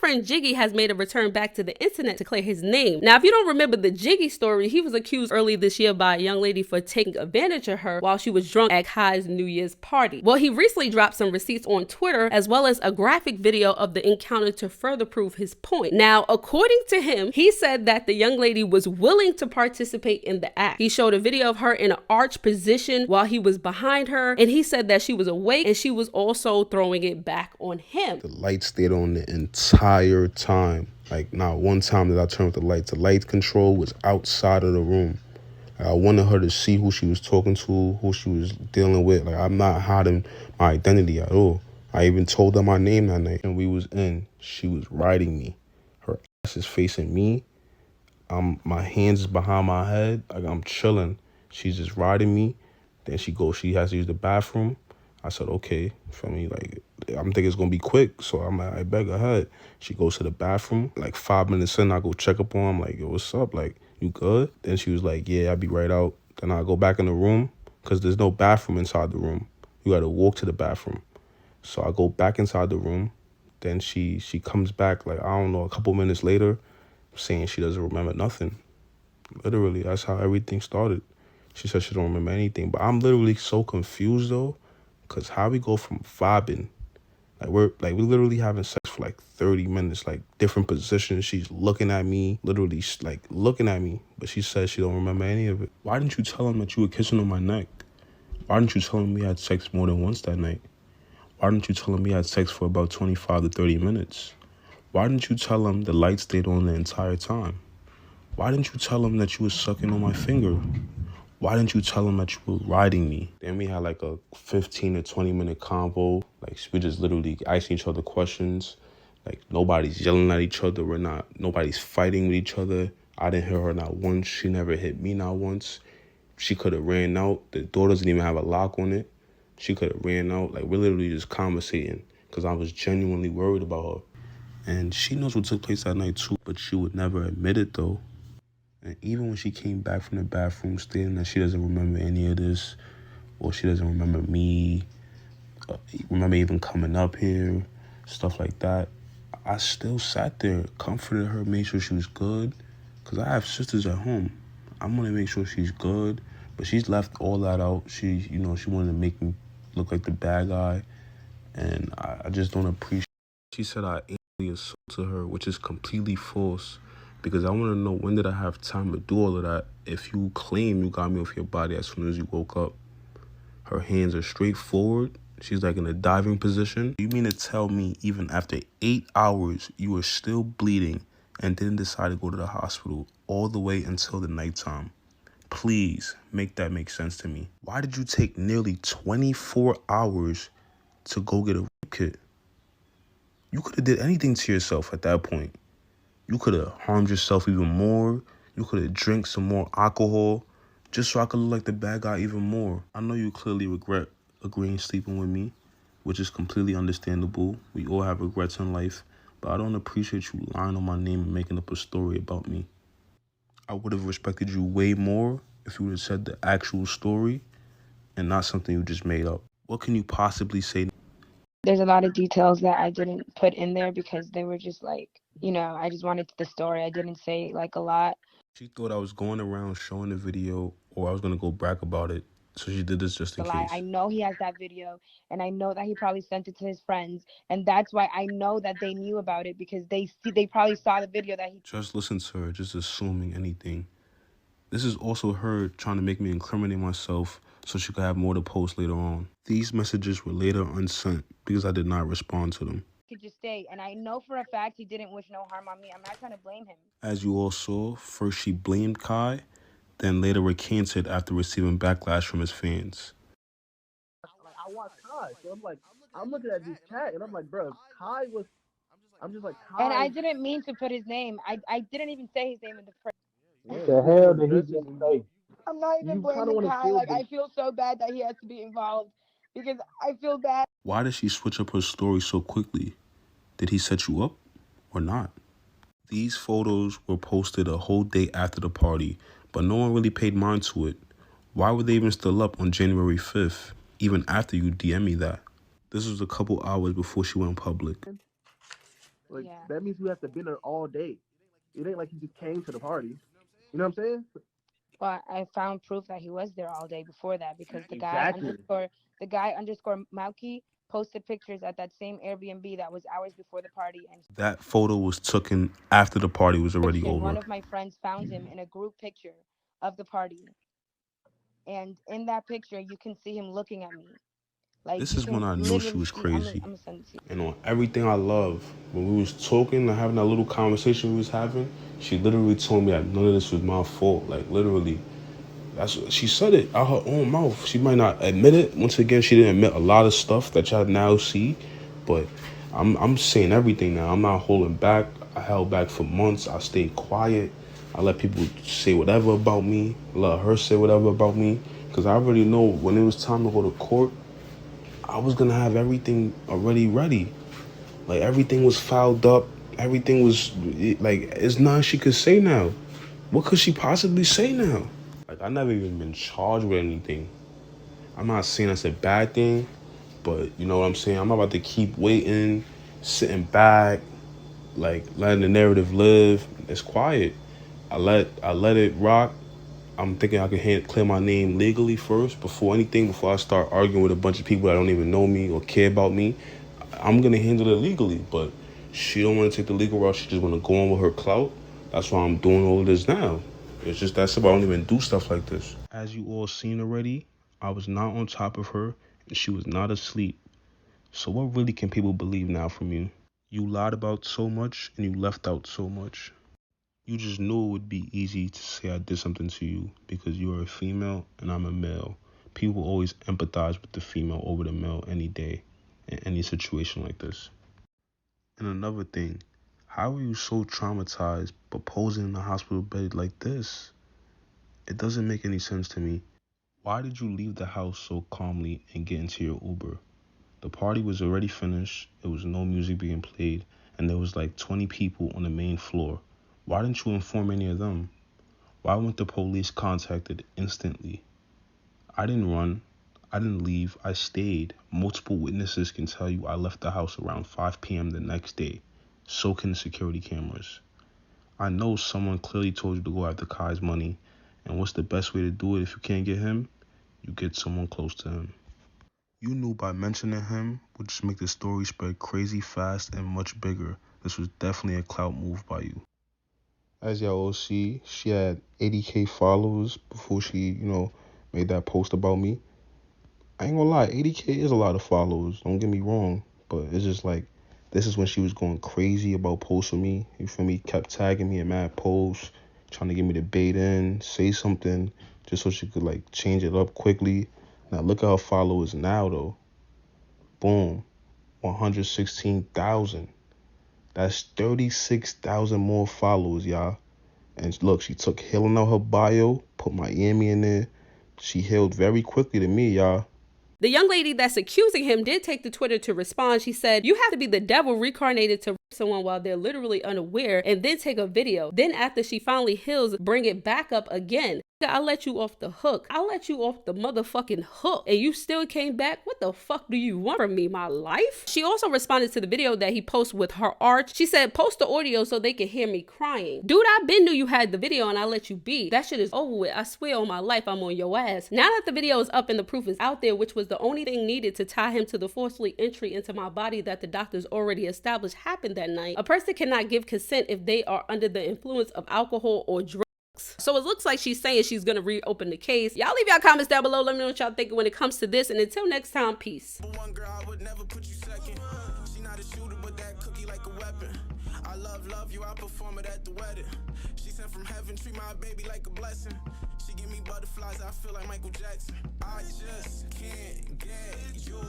friend Jiggy has made a return back to the internet to clear his name. Now, if you don't remember the Jiggy story, he was accused early this year by a young lady for taking advantage of her while she was drunk at Kai's New Year's party. Well, he recently dropped some receipts on Twitter as well as a graphic video of the encounter to further prove his point. Now, according to him, he said that the young lady was willing to participate in the act. He showed a video of her in an arch position while he was behind her, and he said that she was awake and she was also throwing it back on him. The light stayed on the entire time. Like, not one time that I turned off the lights. The light control was outside of the room. I wanted her to see who she was talking to, who she was dealing with. Like, I'm not hiding my identity at all. I even told her my name that night. And we was in. She was riding me. Her ass is facing me. My hands is behind my head. Like, I'm chilling. She's just riding me. Then she has to use the bathroom. I said, okay, for me, like, I'm thinking it's gonna be quick, so I'm like, I beg her ahead. She goes to the bathroom. Like 5 minutes in, I go check up on her. I'm like, yo, what's up? Like, you good? Then she was like, yeah, I'll be right out. Then I go back in the room, because there's no bathroom inside the room. You gotta walk to the bathroom. So I go back inside the room. Then she comes back, like, I don't know, a couple minutes later, saying she doesn't remember nothing. Literally, that's how everything started. She said she don't remember anything. But I'm literally so confused, though, because how we go from vibing, we're literally having sex for like 30 minutes, like different positions. She's looking at me, literally like looking at me, but she says she don't remember any of it. Why didn't you tell him that you were kissing on my neck? Why didn't you tell him we had sex more than once that night? Why didn't you tell him we had sex for about 25 to 30 minutes? Why didn't you tell him the light stayed on the entire time? Why didn't you tell him that you were sucking on my finger? Why didn't you tell him that you were riding me? Then we had like a 15 to 20 minute convo. Like, we just literally asking each other questions. Like, nobody's yelling at each other. Nobody's fighting with each other. I didn't hear her not once. She never hit me not once. She could have ran out. The door doesn't even have a lock on it. She could have ran out. Like, we're literally just conversating because I was genuinely worried about her. And she knows what took place that night too, but she would never admit it though. And even when she came back from the bathroom stating that she doesn't remember any of this, or she doesn't remember me, remember even coming up here, stuff like that, I still sat there, comforted her, made sure she was good, because I have sisters at home. I'm going to make sure she's good, but she's left all that out. She wanted to make me look like the bad guy, and I just don't appreciate it. She said I anally assaulted her, which is completely false. Because I want to know, when did I have time to do all of that if you claim you got me off your body as soon as you woke up? Her hands are straight forward. She's like in a diving position. You mean to tell me even after 8 hours you were still bleeding and didn't decide to go to the hospital all the way until the nighttime? Please make that make sense to me. Why did you take nearly 24 hours to go get a rape kit? You could have did anything to yourself at that point. You could have harmed yourself even more. You could have drank some more alcohol just so I could look like the bad guy even more. I know you clearly regret agreeing sleeping with me, which is completely understandable. We all have regrets in life, but I don't appreciate you lying on my name and making up a story about me. I would have respected you way more if you would have said the actual story and not something you just made up. What can you possibly say? There's a lot of details that I didn't put in there because they were just like, I just wanted the story. I didn't say like a lot. She thought I was going around showing the video or I was going to go brag about it. So she did this just in case. I know he has that video, and I know that he probably sent it to his friends, and that's why I know that they knew about it, because they probably saw the video that he... Just listen to her, just assuming anything. This is also her trying to make me incriminate myself so she could have more to post later on. These messages were later unsent because I did not respond to them. Could just stay, and I know for a fact he didn't wish no harm on me. I'm not trying to blame him. As you all saw, first she blamed Kai, then later recanted after receiving backlash from his fans. I watched Kai, so I'm looking at this chat, and I'm like, bro, Kai was... I'm just like, Kai... And I didn't mean to put his name. I didn't even say his name in the first... What the hell did he just say? I'm not even blaming Kai. Like, I feel so bad that he has to be involved, because I feel bad. Why did she switch up her story so quickly? Did he set you up or not? These photos were posted a whole day after the party, but no one really paid mind to it. Why were they even still up on January 5th, even after you DM me that? This was a couple hours before she went public. Like Yeah. that means you have to been there all day. It ain't like you just came to the party. You know what I'm saying? Well, I found proof that he was there all day before that because Exactly. the guy underscore Mauki posted pictures at that same Airbnb that was hours before the party, and That photo was taken after the party was already description, one over. of my friends found him in a group picture of the party, and in that picture you can see him looking at me. Like This you is when can I knew she literally was see. I'm crazy. gonna send it to you. And on everything I love, when we was talking and having that little conversation we was having, she literally told me that none of this was my fault. Like literally. She said it out her own mouth. She might not admit it. Once again, she didn't admit a lot of stuff that y'all now see, but I'm saying everything now. I'm not holding back. I held back for months. I stayed quiet. I let people say whatever about me. I let her say whatever about me, because I already know when it was time to go to court, I was gonna have everything already ready. Like everything was filed up. Everything was like, it's nothing she could say now. What could she possibly say now? Like, I never even been charged with anything. I'm not saying that's a bad thing, but you know what I'm saying? I'm about to keep waiting, sitting back, like letting the narrative live. It's quiet. I let it rock. I'm thinking I can clear my name legally first before anything, before I start arguing with a bunch of people that don't even know me or care about me. I'm gonna handle it legally, but she don't want to take the legal route. She just want to go on with her clout. That's why I'm doing all of this now. It's just that simple. I don't even do stuff like this. As you all seen already, I was not on top of her, and she was not asleep. So what really can people believe now from you? You lied about so much, and you left out so much. You just knew it would be easy to say I did something to you because you are a female and I'm a male. People always empathize with the female over the male any day in any situation like this. And another thing, how are you so traumatized but posing in a hospital bed like this? It doesn't make any sense to me. Why did you leave the house so calmly and get into your Uber? The party was already finished, there was no music being played, and there was like 20 people on the main floor. Why didn't you inform any of them? Why weren't the police contacted instantly? I didn't run. I didn't leave. I stayed. Multiple witnesses can tell you I left the house around 5 p.m. the next day. So can security cameras. I know someone clearly told you to go after Kai's money. And what's the best way to do it if you can't get him? You get someone close to him. You knew by mentioning him would just make the story spread crazy fast and much bigger. This was definitely a clout move by you. As y'all all see, she had 80K followers before she, made that post about me. I ain't gonna lie, 80K is a lot of followers, don't get me wrong. But it's just like, this is when she was going crazy about posting me. You feel me? Kept tagging me in mad posts, trying to get me to bait in, say something, just so she could like change it up quickly. Now look at her followers now though. Boom. 116,000. That's 36,000 more followers, y'all. And look, she took healing out her bio, put Miami in there. She healed very quickly to me, y'all. The young lady that's accusing him did take to Twitter to respond. She said, "You have to be the devil reincarnated to rape someone while they're literally unaware and then take a video. Then after she finally heals, bring it back up again. I'll let you off the hook. I'll let you off the motherfucking hook. And you still came back? What the fuck do you want from me, my life?" She also responded to the video that he posted with her arch. She said, "Post the audio so they can hear me crying. Dude, I been knew you had the video and I let you be. That shit is over with. I swear on my life I'm on your ass." Now that the video is up and the proof is out there, which was the only thing needed to tie him to the forcefully entry into my body that the doctors already established happened that night, a person cannot give consent if they are under the influence of alcohol or drugs. So it looks like she's saying she's gonna reopen the case. Y'all leave y'all comments down below. Let me know what y'all thinking when it comes to this. And until next time, peace. One girl, I would never put you second. She not a shooter, but that cookie like a weapon. I love you, I perform it at the wedding. She sent from heaven, treat my baby like a blessing. She give me butterflies, I feel like Michael Jackson. I just can't get you.